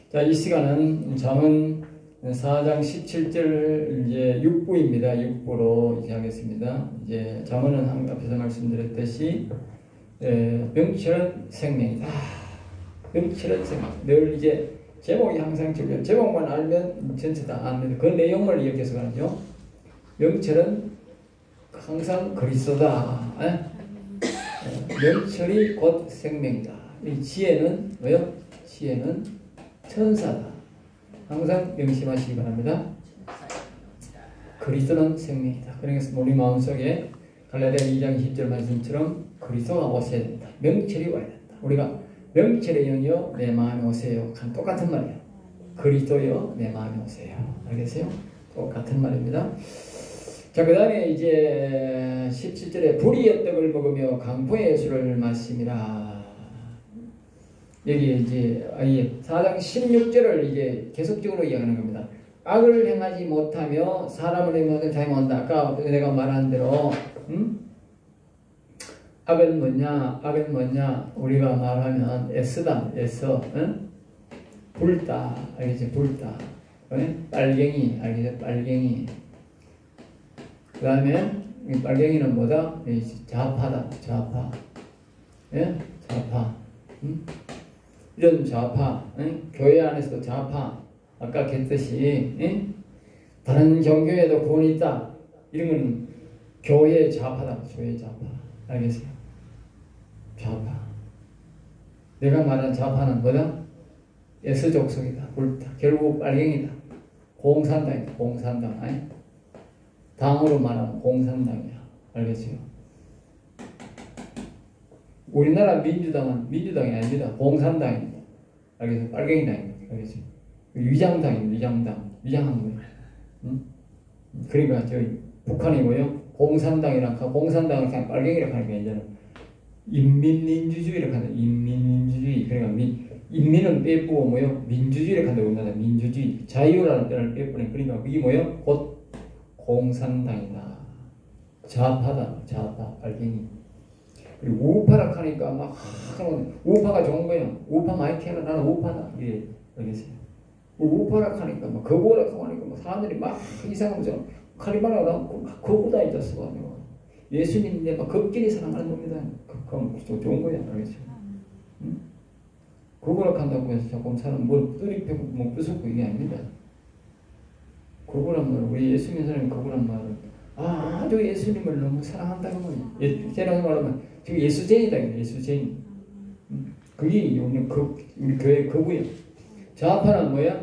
자, 이 시간은 잠언 4장 17절 이제 6부입니다. 6부로 이제 하겠습니다. 이제 잠언은 앞에서 말씀드렸듯이 명철은 생명이다. 명철은 생명. 늘 이제 제목이 항상 중요해요. 제목만 알면 전체 다 압니다. 그 내용을 이렇게 해석하죠. 명철은 항상 그리스도다. 명철이 곧 생명이다. 이 지혜는 뭐요? 지혜는 천사다. 항상 명심하시기 바랍니다. 그리스도는 생명이다. 그러니까 우리 마음속에 갈라디아 2장 10절 말씀처럼 그리스도가 오셔야 된다. 명철이 와야 된다. 우리가 명철의 영이여 내 마음에 오세요. 똑같은 말이에요. 그리스도여 내 마음에 오세요. 알겠어요? 똑같은 말입니다. 자, 그 다음에 이제 17절에 불의의 떡을 먹으며 강포의 술을 마심이라. 여기 이제 4장 16절을 이제 계속적으로 이야기하는 겁니다. 악을 행하지 못하며 사람을 행하는 자가 온다. 아까 내가 말한 대로, 악은 뭐냐? 악은 뭐냐? 우리가 말하면 애쓰다, 애써, 불다, 알겠지? 불다. 빨갱이, 알겠지? 빨갱이. 그 다음에 빨갱이는 뭐다? 좌파다, 좌파. 예? 좌파. 이런 좌파, 교회 안에서도 좌파, 아까 했듯이 다른 종교에도 구원이 있다. 이런 건 교회 좌파다. 교회 좌파. 알겠어요? 좌파. 내가 말한 좌파는 뭐다? S족속이다. 불다. 결국 빨갱이다. 공산당이다. 공산당. 아니? 당으로 말하면 공산당이야. 알겠어요? 우리나라 민주당은 민주당이 아닙니다. 공산당입니다. 알겠어요? 빨갱이당입니다. 알겠어요? 위장당입니다. 위장당. 위장한 거예요. 그러니까 저희 북한이 뭐요? 공산당이랑 공산당을 그냥 빨갱이라고 하니까 이제는 인민민주주의라고 한다. 인민민주주의. 그러니까 인민은 빼쁘고 뭐요? 민주주의라고 한다. 우리나라 민주주의. 자유라는 뜻을 빼쁘네. 그러니까 그게 뭐요? 곧 공산당이다. 좌파다. 좌파. 빨갱이. 그리고 우파라 하니까 막 우파가 좋은 거야. 우파 많이 캐나 나는 우파다. 예, 알겠어요. 우파라 하니까 막 거부라 하니까 막 사람들이 막 이상한 거죠. 카리바나 나고 거부다 있었어. 예수님인데 막 걷길이 사랑하는 겁니다. 그럼 좋은 거야. 알겠어요. 거부라 한다고 해서 자꾸 사람 뭘 뜨리펴고 뭐 부수고 이게 아닙니다. 거부란 말은 우리 예수 믿는 사람이 거부란 말은 아주 예수님을 너무 사랑한다는 거예요. 제가 말하면 지금 예수쟁이다. 예수쟁이. 그게 우리 교회 거부예요. 좌파는 뭐야?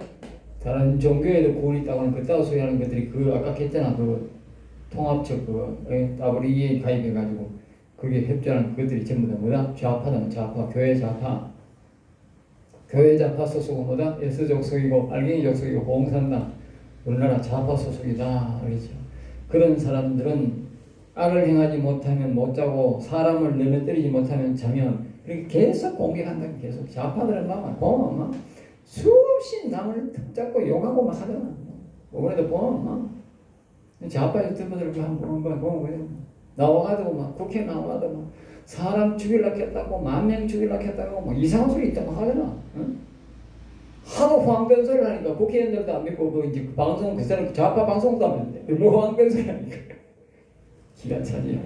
다른 종교에도 구원이 있다고 하는 그따위 소리 하는 것들이 아까 했잖아. 통합적 WE에 가입해가지고 그게 협조하는 그것들이 전부 다 뭐다? 좌파다. 좌파. 교회 좌파. 교회 좌파 소속은 뭐다? S족속이고 빨갱이 족속이고 공산당. 우리나라 좌파 소속이다. 알겠죠? 그런 사람들은 악을 행하지 못하면 못 자고 사람을 넘어뜨리지 못하면 자면 그렇게 계속 공격한다. 계속 좌파들은 보면 막 수없이 남을 틈잡고 욕하고 막 하잖아. 이번에도 보면 막 좌파 유튜버들 한번 보면 나와가지고 막 국회 나와가지고 막 사람 죽이려고 했다고 10,000명 죽이려고 했다고 막 이상한 소리 있다고 하잖아. 응? 하도 황변 소리를 하니까 국회의원들도 안 믿고 이제 방송 그 사람 좌파 방송도 안 믿는데 너무 황변 소리 하니까 기가 차지.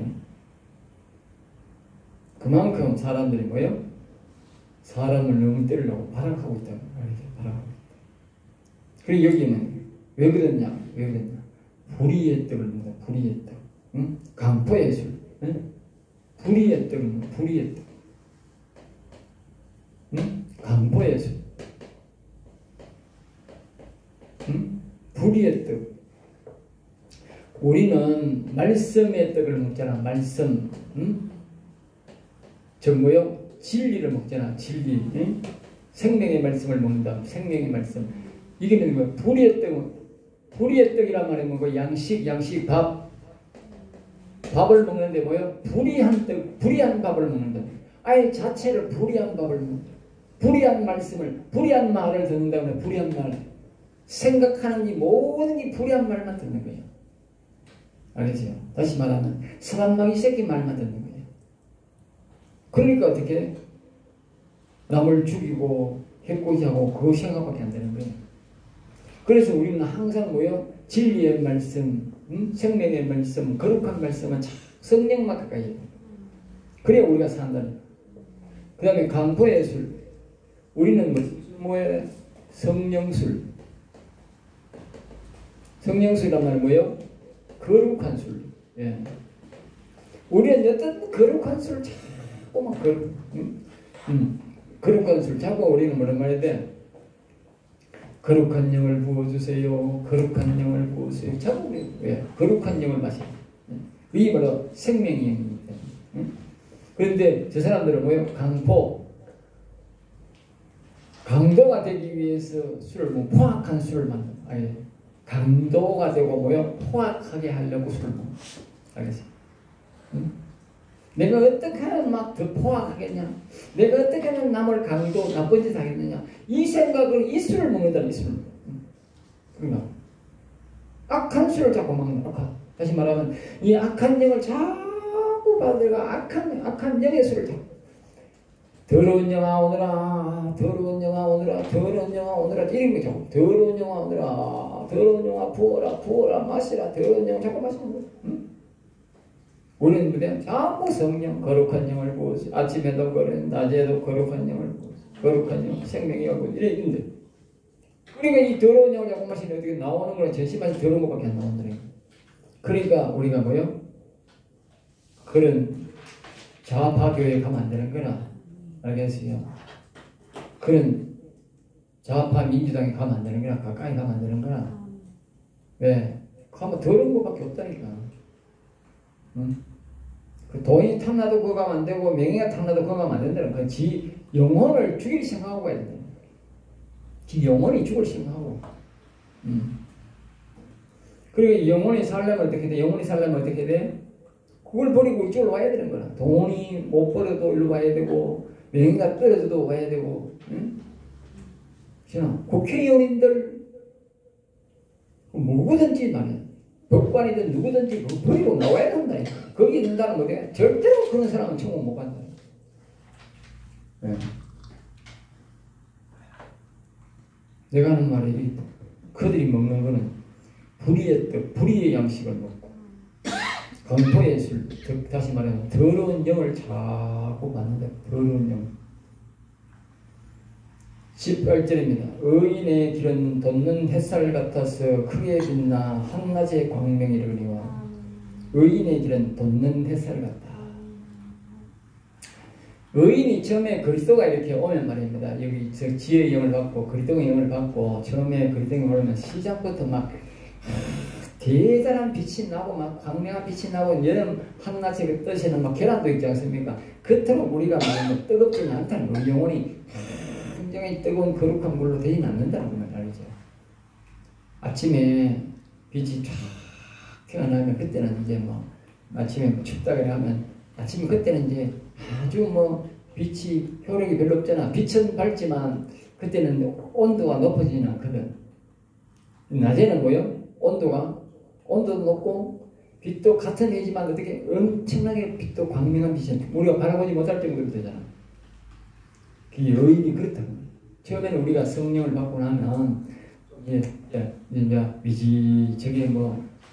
그만큼 사람들이 뭐요? 사람을 너무 때리려고 발악하고 있다고 말이죠. 발악하고 있다. 그리고 여기는 왜 그랬냐? 왜 그랬냐? 불의의 떡을 먹어. 불의의 떡. 응? 강포의 술. 응? 불의의 떡을 먹어. 불의의 떡. 응? 강포의 술. 불의의 떡. 우리는 말씀의 떡을 먹잖아. 말씀. 저 뭐요? 진리를 먹잖아. 진리. 생명의 말씀을 먹는다. 생명의 말씀. 이게 뭐야? 불의의 떡은 불의의 떡이란 말이 뭐고 양식 밥을 먹는데 뭐요? 불의한 떡, 불의한 밥을 먹는다. 아예 자체를 불의한 밥을 먹는다. 불의한 말씀을, 불의한 말을 듣는다. 불의한 말. 생각하는 게 모든 게 불의한 말만 듣는 거예요. 알겠어요? 다시 말하면 사람마귀 새끼 말만 듣는 거예요. 그러니까 어떻게 남을 죽이고 해코지 하고 그거 생각밖에 안 되는 거예요. 그래서 우리는 항상 뭐요? 진리의 말씀, 생명의 말씀, 거룩한 말씀은 성령만 가까이 해야 돼요. 그래야 우리가 산다는. 그 다음에 강포의 술. 우리는 뭐예요? 성령술. 성령술이란 말은 뭐예요? 거룩한 술. 예. 우리는 어떤 거룩한 술 자꾸 막 거룩한 술 자꾸 우리는 뭐란 말이야 돼? 거룩한 영을 부어주세요. 거룩한 영을 부어주세요. 자꾸 우리 왜? 거룩한 영을 마셔요. 이게 바로 생명의 영입니다. 그런데 저 사람들은 뭐예요? 강도가 되기 위해서 술을 뭐 포악한 술을 만든. 아예 강도가 되고 뭐요? 포악하게 하려고 술을 먹는. 알겠어요? 내가 어떻게 하면 막 더 포악하겠냐? 내가 어떻게 하면 남을 강도 나쁜 짓 하겠느냐? 이 생각을 이 술을 먹는다. 이 술을. 그러니까 악한 술을 자꾸 먹는다. 다시 말하면 이 악한 영을 자꾸 받으가 악한 영의 술을 자꾸. 더러운 영아 오너라, 더러운 영아 오너라, 더러운 영아 오너라 이런 거죠. 더러운 영아 오너라, 더러운 영아 부어라 마시라, 더러운 영 자꾸 마시는 거예요. 우리는 뭐냐? 자꾸 성령, 거룩한 영을 부어서 아침에도 그래, 낮에도 거룩한 영을 부어서 거룩한 영, 생명이 하고 이래 있는데 그러니까 이 더러운 영을 자꾸 마시면 어떻게 나오는 거는 전신만이 더러운 것밖에 안 나온다는 거예요. 그러니까 우리가 뭐요? 그런 좌파 교회에 가면 안 되는 거라. 알겠어요? 그런 좌파 민주당에 가면 안 되는 거라. 가까이 가면 안 되는 거라. 왜? 가면 더러운 것밖에 없다니까. 그 돈이 탐나도 그거 가면 안 되고 명예가 탐나도 그거 가면 안 된다는 거야. 지 영혼을 죽일 생각하고 가야 된다. 지 영혼이 죽을 생각하고. 그리고 영혼이 살려면 어떻게 돼? 영혼이 살려면 어떻게 돼? 그걸 버리고 이쪽으로 와야 되는 거야. 돈이 못 벌어도 일로 와야 되고 명예가 떨어져도 와야 되고. 국회의원님들 누구든지 말이야. 법관이든 누구든지 그거 버리고 나와야 된다니까. 거기 있는다는 거야. 절대로 그런 사람은 천국 못 간다. 네. 내가 하는 말이 그들이 먹는 거는 불의의 떡, 불의의 양식을 먹고 공포의 술, 다시 말하면 더러운 영을 자꾸 받는다. 더러운 영. 18절입니다. 의인의 길은 돋는 햇살 같아서 크게 빛나 한낮의 광명이 이르니와. 의인의 길은 돋는 햇살 같다. 의인이 처음에 그리스도가 이렇게 오면 말입니다. 여기 지혜의 영을 받고 그리스도의 영을 받고 처음에 그리스도의 영을 오면 시작부터 막 대단한 빛이 나고 막 광명한 빛이 나고 여름 한낮의 뜻에는 막 계란도 있지 않습니까? 그토록 우리가 말하면 뜨겁지는 않다는 거예요. 영혼이 굉장히 뜨거운 거룩한 물로 되지 않는다는 걸 알죠. 아침에 빛이 쫙 태어나면 그때는 이제 뭐 아침에 뭐 춥다 그래 하면 아침에 그때는 이제 아주 뭐 빛이 효력이 별로 없잖아. 빛은 밝지만 그때는 온도가 높아지진 않거든. 낮에는 뭐요? 온도도 높고 빛도 같은 해지만 어떻게 엄청나게 빛도 광명한 빛이 우리가 바라보지 못할 정도로 되잖아. 그 여인이 그렇다고. 처음에는 우리가 성령을 받고 나면 이제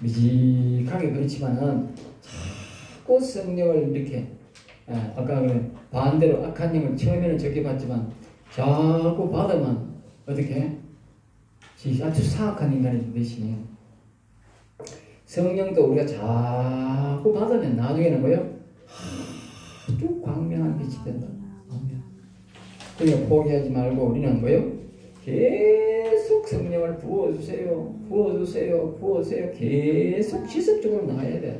미지하게 그렇지만은 자꾸 성령을 이렇게 아까 그런 반대로 악한 영을 처음에는 적게 받지만 자꾸 받으면 어떻게 아주 사악한 인간이 되시네요. 성령도 우리가 자꾸 받으면 나중에는 뭐요? 아주 광명한 빛이 된다. 그러니까 포기하지 말고 우리는 뭐요? 계속 성령을 부어주세요. 계속 지속적으로 나가야 돼.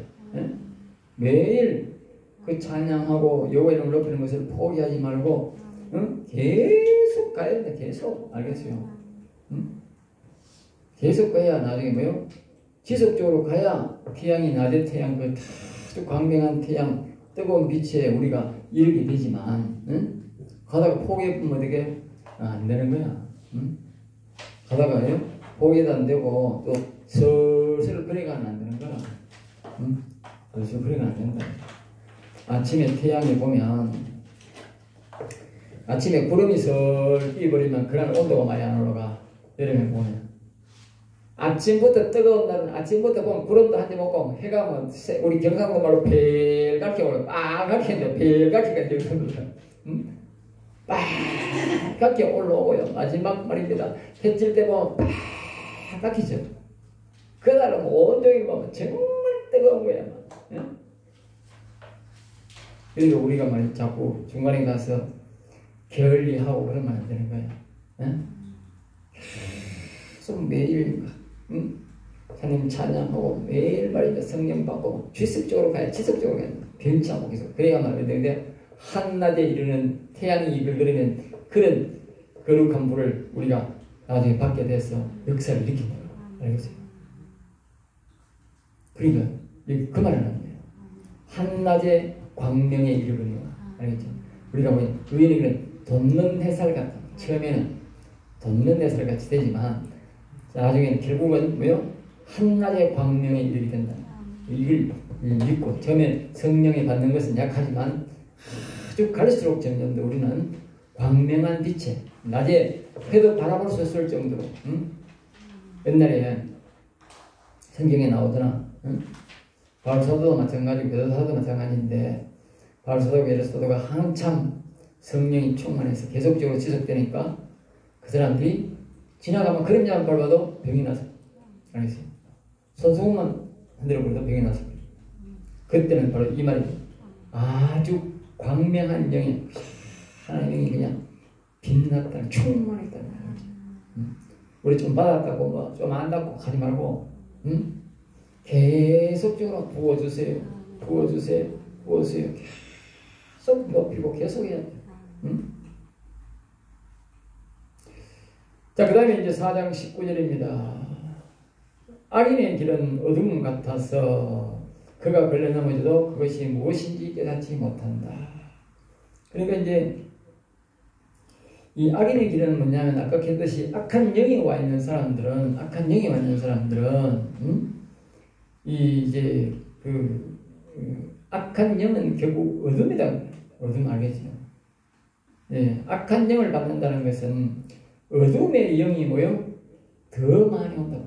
매일 그 찬양하고 여호와 이름을 높이는 것을 포기하지 말고 계속 가야 돼. 계속. 알겠어요? 계속 가야 나중에 뭐요? 지속적으로 가야 태양이 낮의 태양 그 아주 광명한 태양 뜨거운 빛에 우리가 이르게 되지만 가다가 포기해보면 어떻게 안 되는 거야. 가다가요 포기해도 안 되고 또 슬슬 그래가면 안 되는 거야. 슬슬 그래가면 안 된다. 아침에 태양이 보면 아침에 구름이 설 끼버리면 그날 온도가 많이 안 올라가. 여름에 보면. 아침부터 뜨거운 날은 아침부터 보면 구름도 한 점 없고 해가 뭐 우리 경상도 말로 벨갛게 올라 빨갛게 했는데 벨갛게가 이제 그런 빨갛게 올라오고요. 마지막 말입니다. 해질 때 보면 빨갛게죠. 그날은 온종일 보면 정말 뜨거운 거야. 그러니까 우리가 말이 자꾸 중간에 가서 게을리하고 그러면 안 되는 거야. 계속 매일 하나님 찬양하고 매일 말이죠. 성령 받고 지속적으로 가야 지속적으로 가야 변치 않고 계속 그래야만 되는데 한낮에 이르는 태양이 이글거리는 그런 거룩한 불을 우리가 나중에 받게 돼서 역사를 일으킨다. 알겠어요? 그러니까 그 말을 하는 거예요. 한낮에 광명에 이르거니와. 알겠죠? 우리가 뭐 의인에게는 돋는 햇살 같다. 처음에는 돋는 햇살 같이 되지만 나중에는 결국은 뭐요? 한낮의 광명에 이르게 된다. 이걸 믿고 처음에 성령이 받는 것은 약하지만 아주 갈수록 점점 더 우리는 광명한 빛에 낮에 해도 바라볼 수 있을 정도로 옛날에 성경에 나오더나 바울 사도도 마찬가지고 베드로 사도도 마찬가지인데 바울 사도가 베드로 사도가 한참 성령이 충만해서 계속적으로 지속되니까 그 사람들이 지나가면 그림자만 밟아도 병이 나서 알겠어요? 손수건만 흔들어버려도 병이 나서 그때는 바로 이 말이죠. 아주 광명한 영이 하나님의 영이 그냥 빛났다는 충만했다는 말이죠. 우리 좀 받았다고 뭐 좀 안 받고 하지 말고 계속적으로 부어주세요. 부어주세요. 부어주세요. 계속 높이고 계속 해야 돼요. 자, 그 다음에 이제 4장 19절입니다. 악인의 길은 어둠 같아서 그가 걸려 넘어져도 그것이 무엇인지 깨닫지 못한다. 그러니까 이제 이 악인의 길은 뭐냐면 아까 했듯이 악한 영이 와 있는 사람들은 이 이제 악한 영은 결국 어둠이다. 어둠 알겠죠? 예, 악한 영을 받는다는 것은 어둠의 영이 뭐요? 더 많이 온다.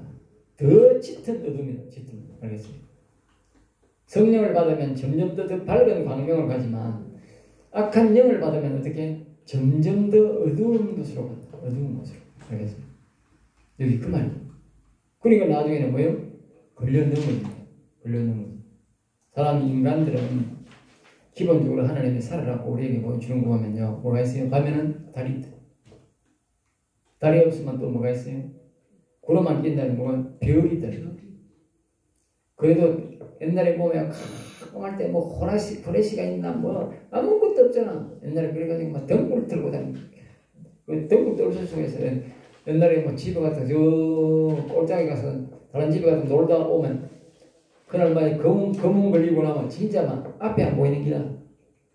더 짙은 어둠이다. 짙은 알겠어요? 성령을 받으면 점점 더 밝은 광명을 가지만 악한 영을 받으면 어떻게? 점점 더 어두운 곳으로 간다. 어두운 곳으로. 알겠어요? 여기 그 말이에요. 그러니까 나중에는 뭐예요? 걸려 넘어집니다. 걸려 넘어집니다. 사람 인간들은 기본적으로 하나님이 살아라고 우리에게 보여주는 거 보면요. 뭐가 있어요? 가면은 달이 있다. 달이 없으면 또 뭐가 있어요? 구름 안 낀다는 뭐가? 별이 있다. 그래도 옛날에 보면 할 때 뭐 호레시가 있나 뭐 아무것도 없잖아. 옛날에 그래가지고 막 덩굴 들고 다니고 그 덩굴 떨어질 수가 있어요. 옛날에 뭐 집에 가서 저 꼴짝에 가서 다른 집에 가서 놀다 오면 그날 만에 검은 걸리고 나면 진짜 막 앞에 안 보이는 기라.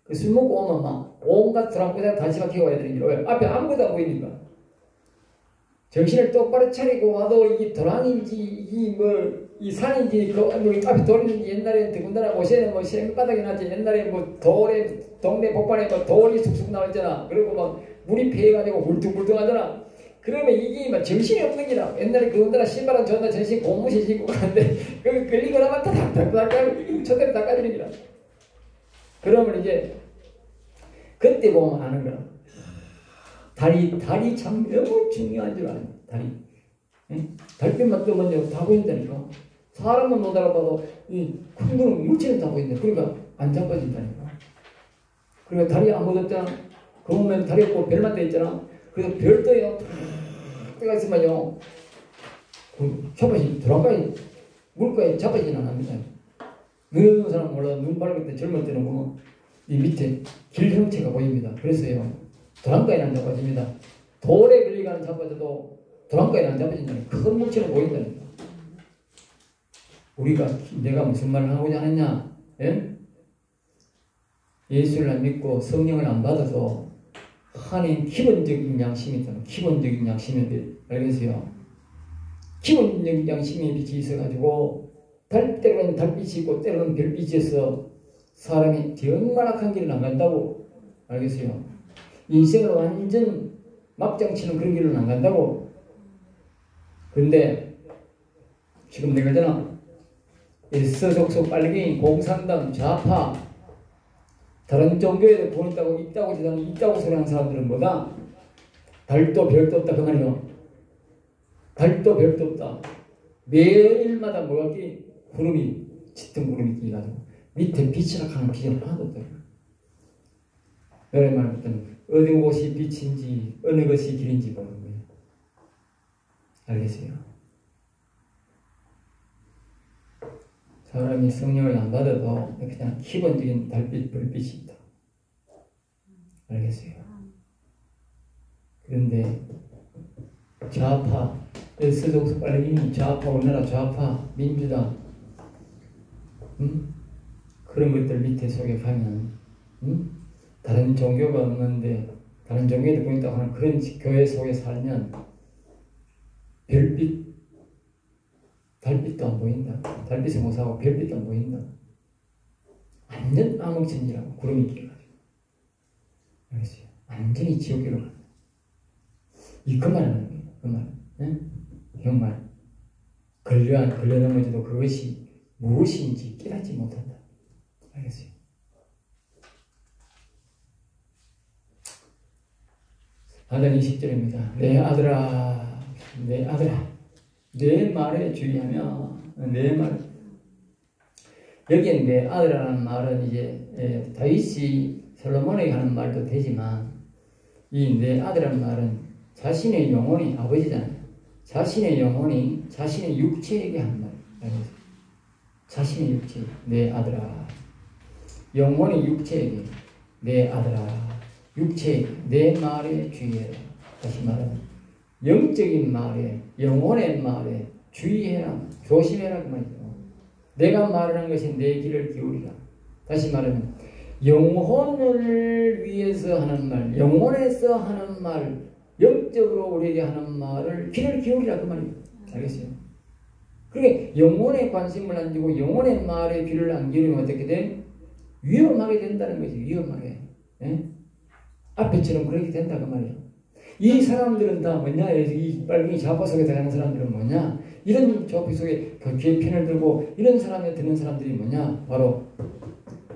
그 술 먹고 오면 막 온갖 드라마에다 다시 박히고 와야 되는 길. 왜? 앞에 아무것도 안 보이니까. 정신을 똑바로 차리고 와도 이게 도랑인지 이 산인지 그 앞에 돌인지 옛날에 더군다나 오시에는 뭐 생바닥이 났지. 옛날에 뭐 돌에 동네 복판에 뭐 돌이 쑥쑥 나왔잖아. 그리고 막 물이 패해가지고 울퉁불퉁하잖아. 그러면 이게 막 정신이 없는 기라. 옛날에 그분들아 신발은 존나 전신 고무신 신고 가는데 그 걸리고 나면 다닥다닥 초대를 닦아주는 기라. 그러면 이제 그때 보면 아는 거야. 달이 참 너무 중요한 줄 아는 달이. 응? 달빛만 뜨면 다 보인다니까. 사람은 못 알아봐도 이 큰 거는 물체는 다 보인다. 그러니까 안 잡아진다니까. 그러니까 달이 안 묻었잖아. 그 보면 달이 없고 별만 돼 있잖아. 그래서 별 떠요. 때가 있으면요. 잡아지 드라마에 물가에 잡아지는 않습니다. 눈 사람 몰라 눈 밝을 때 젊을 때는 뭐 이 밑에 길 형체가 보입니다. 그래서요. 도랑가에는 안 잡아집니다. 돌에 걸리가는 잡아져도 도랑가에는 안 잡아진다는 큰 물체는 보인다니까. 우리가 내가 무슨 말을 하고자 하느냐? 예? 예수를 안 믿고 성령을 안 받아서 하나님 기본적인 양심이 있잖아. 기본적인 양심의 빛. 알겠어요? 기본적인 양심의 빛이 있어가지고 때로는 달빛이 있고 때로는 별빛이 있어 사람이 정말 악한 길을 안 간다고. 알겠어요? 인생을 완전 막장 치는 그런 길로는 안 간다고. 그런데 지금 내가 전화 일서족속 빨갱이 공산당 좌파 다른 종교에도 돈 있다고 소리하는 사람들은 뭐다? 달도 별도 없다 그 말이요. 달도 별도 없다. 매일마다 뭐가 끼? 구름이 짙은 구름이 끼가지고 밑에 빛이라 하는 빛은 하나도 없다. 노래 말부터는 어느 곳이 빛인지 어느 것이 길인지 모르는 거예요. 알겠어요? 사람이 성령을 안 받아도 그냥 기본적인 달빛, 불빛이 있다. 알겠어요? 그런데 좌파, 일서족속 빨갱이, 좌파, 우리나라 좌파, 민주당 그런 것들 밑에 속에 가면 다른 종교가 없는데 다른 종교에도 보인다고 하는 그런 교회 속에 살면 별빛, 달빛도 안 보인다. 달빛을 못 사고 별빛도 안 보인다. 완전 암흑천지라고 구름이 끼어가지고. 알겠어요? 완전히 지옥으로 간다. 그 말 하는 거예요. 그 말. 네? 정말 걸려 넘어져도 그것이 무엇인지 깨닫지 못한다. 알겠어요? 하단 20절입니다. 내 아들아, 내 아들아, 내 말에 주의하며 내 말. 여기에 내 아들이라는 말은 이제 다윗이 솔로몬에게 하는 말도 되지만 이 내 아들이라는 말은 자신의 영혼이 아버지잖아요. 자신의 영혼이 자신의 육체에게 하는 말이에요. 자신의 육체, 내 아들아. 영혼이 육체에게, 내 아들아. 육체에게, 내 말에 주의해라. 다시 말하면 영적인 말에, 영혼의 말에 주의해라. 조심해라 그 말이죠. 내가 말하는 것이 내 귀를 기울이라. 다시 말하면 영혼을 위해서 하는 말, 영혼에서 하는 말, 영적으로 우리에게 하는 말을 귀를 기울이라 그 말이에요. 알겠어요? 그러니까 영혼에 관심을 안 주고 영혼의 말에 귀를 안 기울이면 어떻게 돼? 위험하게 된다는 거지. 위험하게. 예? 앞에처럼 그렇게 된다 그 말이에요. 이 사람들은 다 뭐냐? 이 빨갱이 좌파 속에 들어가는 사람들은 뭐냐? 이런 좌파 속에 그 귀에 편을 들고 이런 사람에 드는 사람들이 뭐냐? 바로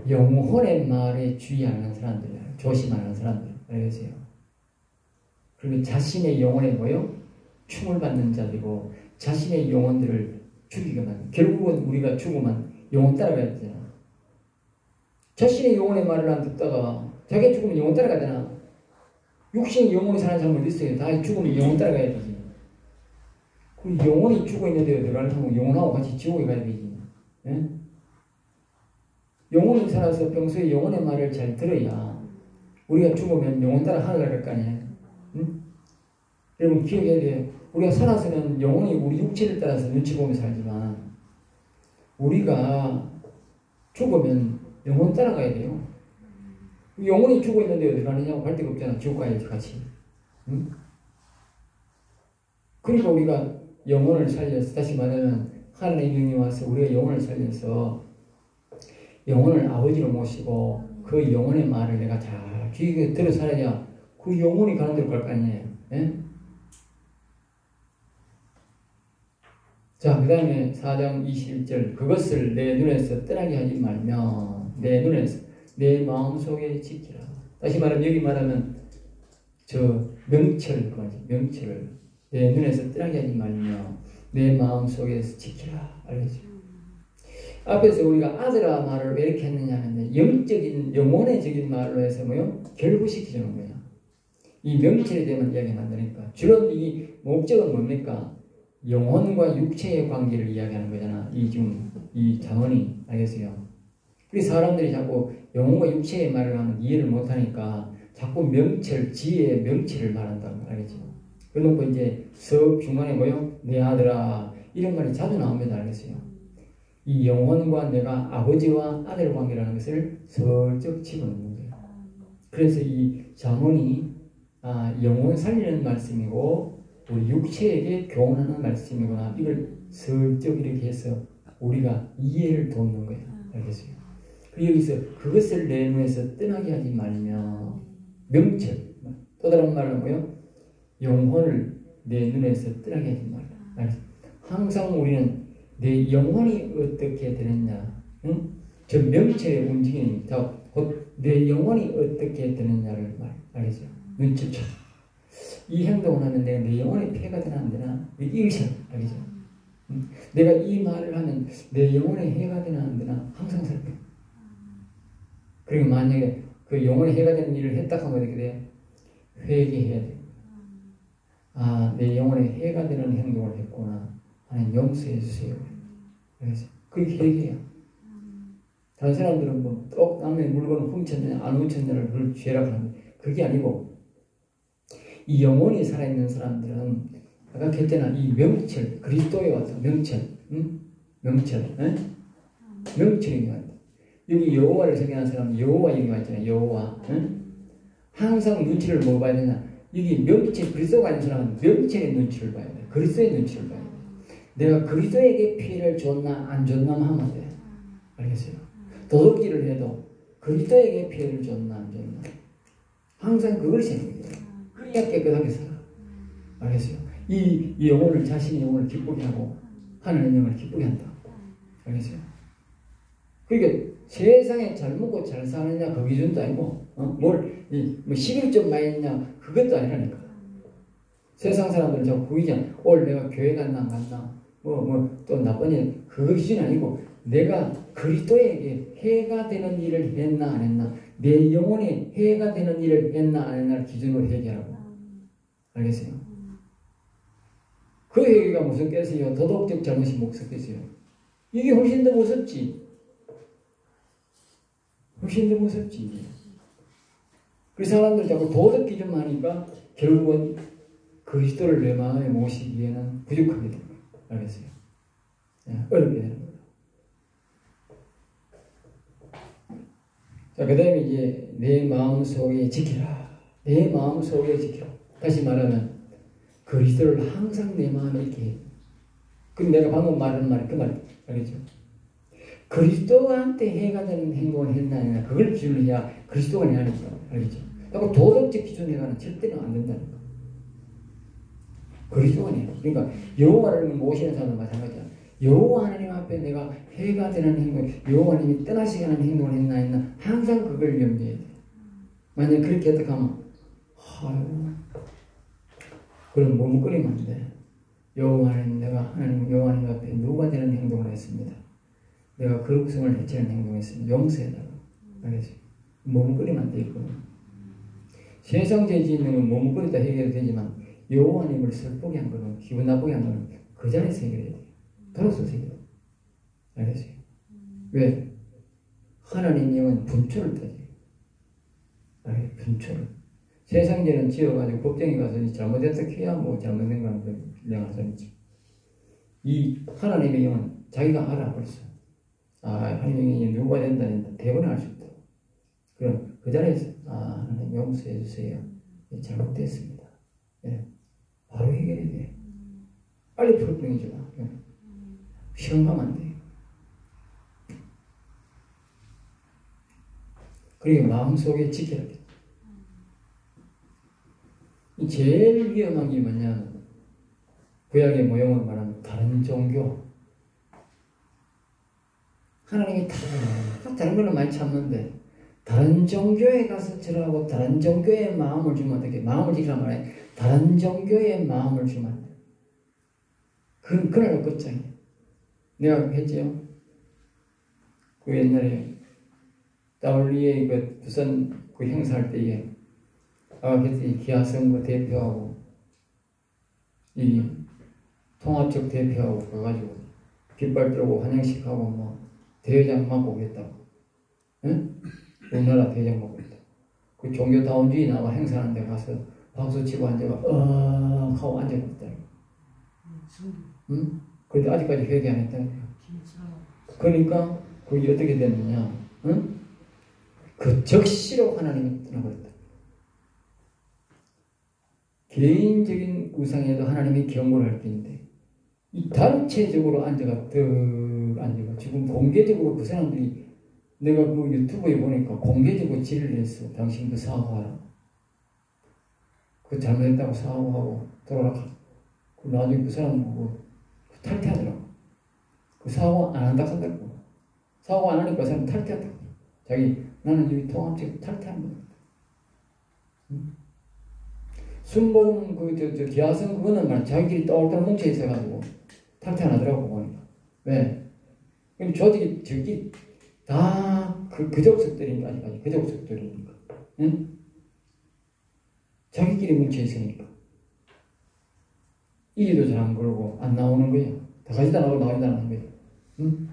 영혼의 말에 주의하는 사람들이야. 조심하는 사람들. 알겠어요? 그리고 자신의 영혼에 뭐요? 충을 받는 자들이고 자신의 영혼들을 죽이거나 결국은 우리가 죽으면 영혼 따라가야 되잖아. 자신의 영혼의 말을 안 듣다가 자기가 죽으면 영혼 따라가잖아. 육신이 영혼이 사는 사람 어디 있어요? 다 죽으면 영혼 따라가야 되지. 그리고 영혼이 죽어 있는데 들어가는 사람은 영혼하고 같이 지옥에 가야 되지. 예? 영혼이 살아서 평소에 영혼의 말을 잘 들어야 우리가 죽으면 영혼 따라 하늘 갈 거 아니에요. 응? 여러분 기억해야 돼요. 우리가 살아서는 영혼이 우리 육체를 따라서 눈치 보며 살지만 우리가 죽으면 영혼 따라가야 돼요. 영혼이 죽어 있는데 어디 가느냐고 갈 데가 없잖아. 지옥 가야지 같이. 응? 그러니까 우리가 영혼을 살려서 다시 말하면 하나님의 영이 와서 우리가 영혼을 살려서 영혼을 아버지로 모시고 그 영혼의 말을 내가 잘 귀에 들어 살아야 그 영혼이 가는 데로 갈 거 아니에요. 예? 자, 그 다음에 4장 21절 그것을 내 눈에서 떠나게 하지 말며 내 눈에서 내 마음속에 지키라. 다시 말하면 여기 말하면 저 명철 명철을 내 눈에서 떠나게 하지 말며 내 마음속에서 지키라. 알겠죠? 앞에서 우리가 아들아 말을 왜 이렇게 했느냐 하는데 영적인 영혼의적인 말로 해서 뭐요? 결부시키는 거야. 이 명철에 대한 이야기 만드니까 주로 이 목적은 뭡니까? 영혼과 육체의 관계를 이야기하는 거잖아. 이 자문이. 알겠어요? 그래서 사람들이 자꾸 영혼과 육체의 말을 하면 이해를 못하니까 자꾸 명철, 지혜의 명철을 말한다는 거 알겠죠? 그러고 이제 서 중간에 뭐요? 내 아들아 이런 말이 자주 나옵니다. 알겠어요? 이 영혼과 내가 아버지와 아들 관계라는 것을 슬쩍 집어넣는 거예요. 그래서 이 자문이 영혼 살리는 말씀이고 우리 육체에게 교훈하는 말씀이구나. 이걸 슬쩍 이렇게 해서 우리가 이해를 돕는 거예요. 알겠어요? 그리고 여기서 그것을 내 눈에서 떠나게 하지 말며 명철. 또 다른 말은 뭐요? 영혼을 내 눈에서 떠나게 하지 말라. 항상 우리는 내 영혼이 어떻게 되느냐, 응? 저 명철의 움직임이 곧 내 영혼이 어떻게 되느냐를 알겠죠? 눈치죠. 이 행동을 하면 내가 내 영혼에 폐가 되나 안 되나? 이것이 알겠죠? 내가 이 말을 하면 내 영혼에 해가 되나 안 되나? 항상 살펴. 그리고 만약에 그 영혼에 해가 되는 일을 했다 하면 어떻게 돼요? 회개해야 돼. 아, 내 영혼에 해가 되는 행동을 했구나. 하나님 용서해 주세요. 그래서 그게 회개야. 다른 사람들은 뭐 또 남의 물건을 훔쳤느냐 안 훔쳤느냐를 그걸 죄라고 하는데 그게 아니고 이 영혼이 살아있는 사람들은 아까 그랬잖아. 이 명철, 그리스도에 와서 명철, 응? 명철, 응? 명철이 왔다. 여기 여호와를 생각하는 사람은 여호와 여기 왔잖아요. 여호와, 응? 항상 눈치를 뭐 봐야 되냐? 여기 명철, 그리스도가 아닌 사람은 명철의 눈치를 봐야 돼. 그리스도의 눈치를 봐야 돼. 내가 그리스도에게 피해를 줬나 안 줬나만 하면 돼. 알겠어요? 도둑질을 해도 그리스도에게 피해를 줬나 안 줬나. 항상 그걸 생각해요. 그래야 깨끗하게 살아. 알겠어요? 이 영혼을 자신의 영혼을 기쁘게 하고 하나님의 영혼을 기쁘게 한다. 알겠어요? 그러니까 세상에 잘 먹고 잘 사느냐 그 기준도 아니고 뭐 11점 많이 했냐 그것도 아니라니까. 세상 사람들은 자꾸 보이잖아. 오늘 내가 교회 갔나 안 갔나 또 나쁜 일 그거 기준이 아니고 내가 그리스도에게 해가 되는 일을 했나 안 했나 내 영혼에 해가 되는 일을 했나 안 했나를 기준으로 회개하라고. 알겠어요? 그 회개가 무슨 깨서요? 도덕적 잘못이 목석겠어요. 이게 훨씬 더 무섭지. 훨씬 더 무섭지. 그 사람들 자꾸 도덕 기준만 하니까 결국은 그리스도를 내 마음에 모시기에는 부족하게 됩니다. 알겠어요? 어렵게 되는 거예요. 자, 그 다음에 이제 내 마음 속에 지키라. 내 마음 속에 지키라. 다시 말하면 그리스도를 항상 내 마음에 이렇게 해. 그럼 내가 방금 말한 말, 그 말, 알겠죠? 그리스도한테 해가 되는 행동을 했나 아니나 그걸 기준으로 해야 그리스도가 내 안에 있다. 알겠죠? 그리고 도덕적 기준에가는 절대로 안 된다는 거. 그리스도가 내 안에. 그러니까 여호와를 모시는 사람은 마찬가지야. 여호와 하나님 앞에 내가 해가 되는 행동, 여호와 하나님이 떠나시게 하는 행동을 했나 했나 항상 그걸 염두해야 돼. 만약 그렇게 했다 하면 그럼 머뭇거리면 안 돼. 여호와 하나님, 내가 하나님 여호와 하나님 앞에 누가 되는 행동을 했습니다. 내가 그 구성을 해치는 행동을 했습니다. 용서해달라. 알겠지? 머뭇거리면 안 돼. 세상 죄 짓는 건 머뭇거리다 해결되지만 여호와님을 슬프게 한 거는 기분 나쁘게 한 거는 그 자리에서 해결해야 돼. 돌아서서 해결해. 알겠어요? 왜? 하나님 영은 분초를 따지. 알겠어요? 분초를. 세상 죄는 지어가지고 법정에 가서 잘못했다 해야 뭐 잘못된 거는 명하선이지. 이 하나님의 영은 자기가 알아 벌써. 하나님의 영이 누가 된다는 대본을 알 수 있다. 그럼 그 자리에서 하나님 용서해 주세요. 잘못됐습니다. 예. 바로 해결이 돼. 빨리 풀어버리지 마. 시간 가면 안 돼. 그리고 마음속에 지켜야 돼. 제일 위험한 게 뭐냐? 구약의 모형을 말하면 다른 종교. 하나님이 다 다른 거는 많이 참는데 다른 종교에 가서 절하고 다른 종교의 마음을 주면 어떻게? 마음을 지키란 말이야. 다른 종교의 마음을 주면 안 돼. 그날 끝장이야. 내가 했죠. 그 옛날에 WA 그 부산 그 행사할 때에 그랬더니 기아선거 대표하고 이 통합적 대표하고 가가지고 깃발 들고 환영식하고 뭐 대회장 맡고 그랬다고. 응? 우리나라 대회장 맡고 그랬다고. 그 종교다운주의 나와 행사하는 데 가서 박수 치고 앉아가 하고 앉아있다고. 응? 그런데 아직까지 회개 안 했다는 거야. 그러니까 그게 어떻게 됐느냐? 응? 그 적시로 하나님이 떠나버렸다. 개인적인 우상에도 하나님이 경고를 할 텐데 이 단체적으로 앉아가 지금 공개적으로 그 사람들이 내가 그 유튜브에 보니까 공개적으로 질의를 했어. 당신 그 사과하라. 그 잘못했다고 사과하고 돌아가. 그 나중에 그 사람은 뭐 탈퇴하더라고. 그 사과 안 한다 한다고. 사과 안 하니까 그 사람 탈퇴하더라고. 자기 나는 여기 통합적 탈퇴한 거야. 순봉 기하성 그거는 말 자기들이 똘똘 뭉쳐 있어가지고 탈퇴 안 하더라고 보니까. 왜? 그럼 조직이 저기 다 그 족속들이니까 아직까지 그 족속들이니까. 응? 자기끼리 뭉쳐 있으니까 이기도 잘 안 걸고 안 나오는 거야. 다 가지다 나오고 나오지도 않는 거야. 응?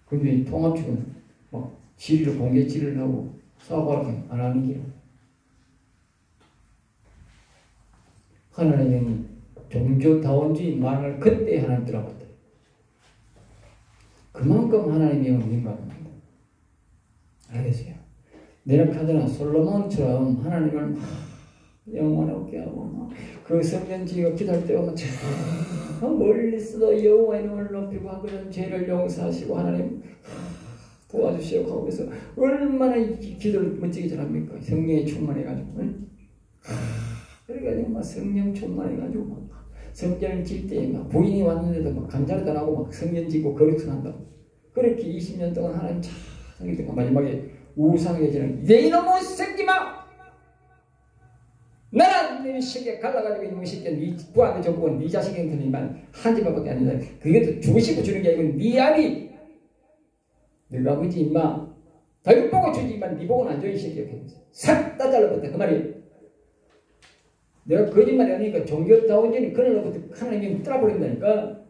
근데 이 통합 측은 막 질의를 공개 질의를 하고 사과를 안 하는 게 하나님이 종교다원주의 말을 그때 하나님 들어봤다. 그만큼 하나님이 민감합니다. 알겠어요? 내력하더나 솔로몬처럼 하나님을 막 영원하게 하고 막 그 성전 지어 기도할 때가 막 멀리서도 여호와의 이름을 높이고 하거든 죄를 용서하시고 하나님 도와주시오 하고 그래서 얼마나 기도를 멋지게 잘합니까? 성령에 충만해가지고 응? 그래가지고 막 성령 충만해가지고 막 성전을 질 때 막 부인이 왔는데도 막 간절히 달하고 막 성전 짓고 거룩을 한다고 그렇게 20년 동안 하나님 참 성기다가 마지막에 우상의 죄는 내 이놈의 새끼마 나는 네 새끼 갈라가지고 이놈의 새끼 네 부하한테 줬고 네 자식한테만 한 집밖에 안 된다. 그게 주고 싶어 주는 게 아니고 네 아비 너가 아버지 임마 다육 보고 주지 임마 네 보고는 안 줘 이 새끼야. 싹 다 잘라버렸다 그 말이에요. 내가 거짓말이 아니니까 종교다원주의는 그날로부터 하나님이 떠나버린다니까.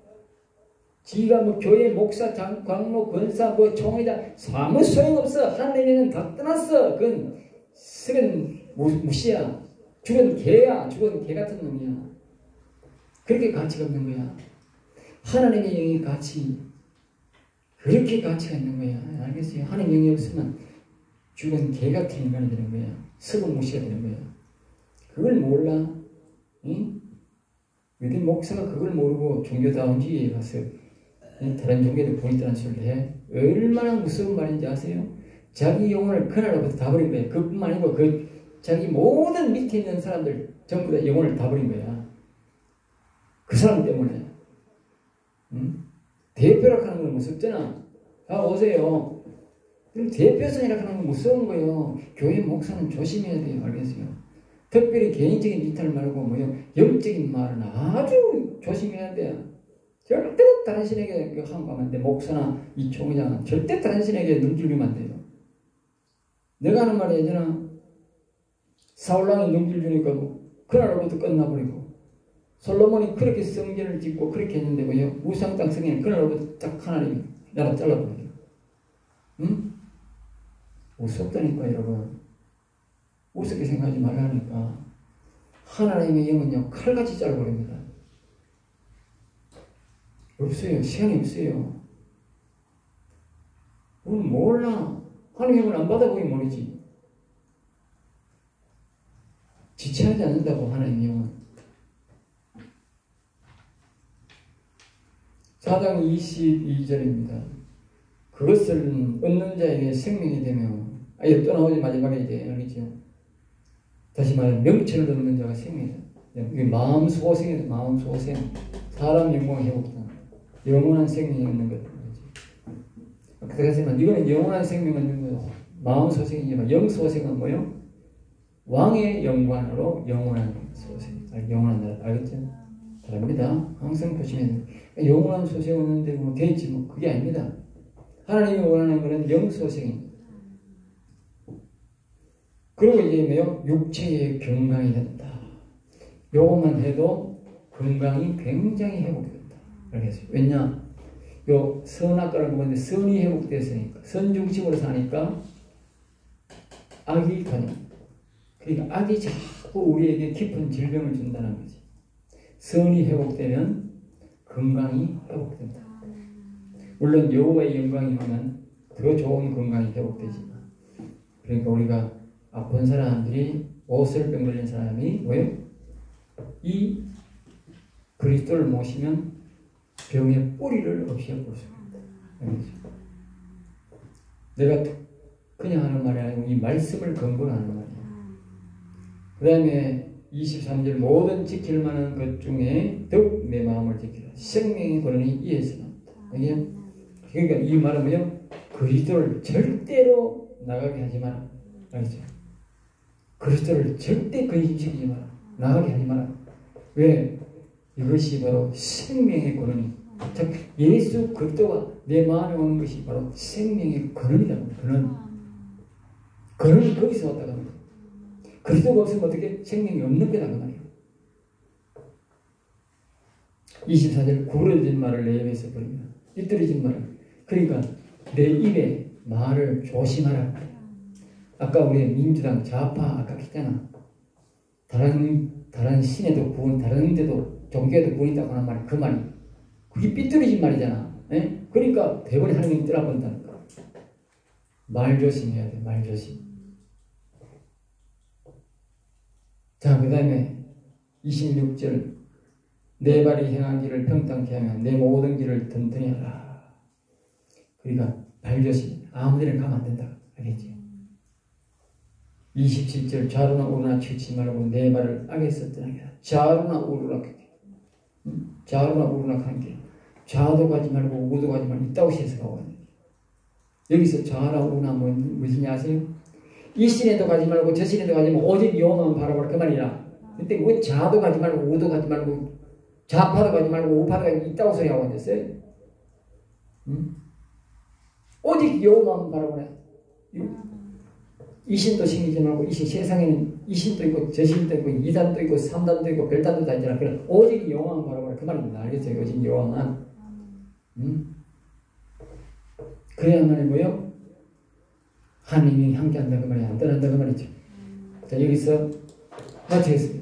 지가 뭐 교회 목사, 광로, 권사, 뭐 총회장 아무 소용없어. 하나님은 다 떠났어. 그건 썩은 무시야. 죽은 개야. 죽은 개 같은 놈이야. 그렇게 가치가 없는 거야. 하나님의 영이 가치 그렇게 가치가 있는 거야. 알겠어요? 하나님의 영이 없으면 죽은 개 같은 인간이 되는 거야. 썩은 무시가 되는 거야. 그걸 몰라. 응? 왜들 목사가 그걸 모르고 종교다원주의에 가서 다른 종교도 본인들한 소리를 해? 얼마나 무서운 말인지 아세요? 자기 영혼을 그날로부터 다 버린 거야. 그뿐만 아니고 자기 모든 밑에 있는 사람들 전부 다 영혼을 다 버린 거야. 그 사람 때문에. 응? 대표라 하는 건 무섭잖아. 자 오세요. 대표선이라 하는 건 무서운 거예요. 교회 목사는 조심해야 돼요. 알겠어요? 특별히 개인적인 이탈 말고 뭐요 영적인 말은 아주 조심해야 돼요. 절대로 다른 신에게 하면 안 돼. 목사나 이 총회장은 절대 다른 신에게 능줄이면 안 돼요. 내가 하는 말이 예전에 사울왕이 능줄주니까 그날로부터 끝나버리고 솔로몬이 그렇게 성전을 짓고 그렇게 했는데 뭐요 우상 땅 성전을 그날로부터 딱 하나님이 나라 잘라버려요. 응? 무섭다니까 여러분. 우습게 생각하지 말라니까. 하나님의 영은요 칼같이 잘라버립니다. 없어요. 시간이 없어요. 우리는 몰라. 하나님의 영을 안 받아보기 모르지. 지체하지 않는다고 하나님의 영은. 4장 22절입니다. 그것을 얻는 자에게 생명이 되며 이제 또 나오지 마지막에 이제 알겠죠. 다시 말해 명철을 얻는 자가 생명이다. 이게 마음 소생이다. 마음 소생. 사람 영광 회복다. 영원한 생명이 있는 것. 그렇지만 이거는 영원한 생명은 있는 거. 마음 소생이지만 영 소생은 뭐요? 왕의 영광으로 영원한 소생. 영원한 나라. 알겠죠? 다릅니다. 항상 보시면 영원한 소생은 없는데 뭐 되지 뭐 그게 아닙니다. 하나님이 원하는 것은 영 소생입니다. 그리고 이제 뭐요? 육체의 건강이 된다. 요것만 해도 건강이 굉장히 회복된다. 알겠어요? 왜냐? 요 선악과라고 보는데 선이 회복됐으니까 선 중심으로 사니까 악이 가요. 그러니까 악이 자꾸 우리에게 깊은 질병을 준다는 거지. 선이 회복되면 건강이 회복된다. 물론 여호와의 영광이 오면 더 좋은 건강이 회복되지만 그러니까 우리가 아픈 사람들이 오설병 걸린 사람이 뭐예요? 이 그리스도를 모시면 병의 뿌리를 없애볼 수 있다. 내가 그냥 하는 말이 아니고 이 말씀을 근거로 하는 말이야. 그 다음에 23절 모든 지킬 만한 것 중에 더욱 내 마음을 지키라. 생명의 권한이 이에서 나온다. 그러니까 이 말은 뭐요? 그리스도를 절대로 나가게 하지 마라. 알겠죠? 그리스도를 절대 근심시키지 마라. 나가게 하지 마라. 왜? 이것이 바로 생명의 권한이. 즉 예수 그리스도가 내 마음에 오는 것이 바로 생명의 권한이다. 권한이 거기서 왔다가 말이야. 그리스도가 없으면 어떻게 생명이 없는 거다 그 말이야. 24절 구부러진 말을 내 입에서 버리라. 삐뚤어진 말을. 그러니까 내 입에 말을 조심하라. 아까 우리 민주당 좌파 아까 했잖아. 다른 신에도 구원, 다른 데도 종교에도 구원 있다고 하는 말이 그 말이. 그게 삐뚤어진 말이잖아. 에? 그러니까 대번에 하나님이 떠나본다는 거야. 말 조심해야 돼. 말 조심. 자, 그 다음에 26절 내 발이 행한 길을 평탄케 하면 내 모든 길을 튼튼히 하라. 그러니까 발 조심. 아무 데나 가면 안 된다. 알겠지? 27절 좌로나 우로나 치우치 말고 내 말을 악에서 떠나게 하라. 좌로나 우로나 좌로나 우로나 하는 게 좌도 가지 말고 우도 가지 말고 이따고 시에서 가고 여기서 좌나 우나 무슨 아세요? 이 시내도 가지 말고 저 시내도 가지 말고 오직 여호와만 바라보라 그 말이라. 근데 왜 좌도 가지 말고 우도 가지 말고 좌파도 가지 말고 우파도 가지 말고 이따고 소리 하고 앉았어요? 오직 여호와만 바라보라. 이 신도 신기지 말고 이 세상에는 이 신도 있고 저 신도 있고 이단도 있고 삼단도 있고 별단도 다 있잖아. 그래 오직 여호와만 바라보라 그 말입니다. 알겠어요? 오직 여호와만. 그래야만이 뭐요? 하나님이 함께한다 그 말이 안 떠난다 그 말이죠. 자 여기서 마치겠습니다.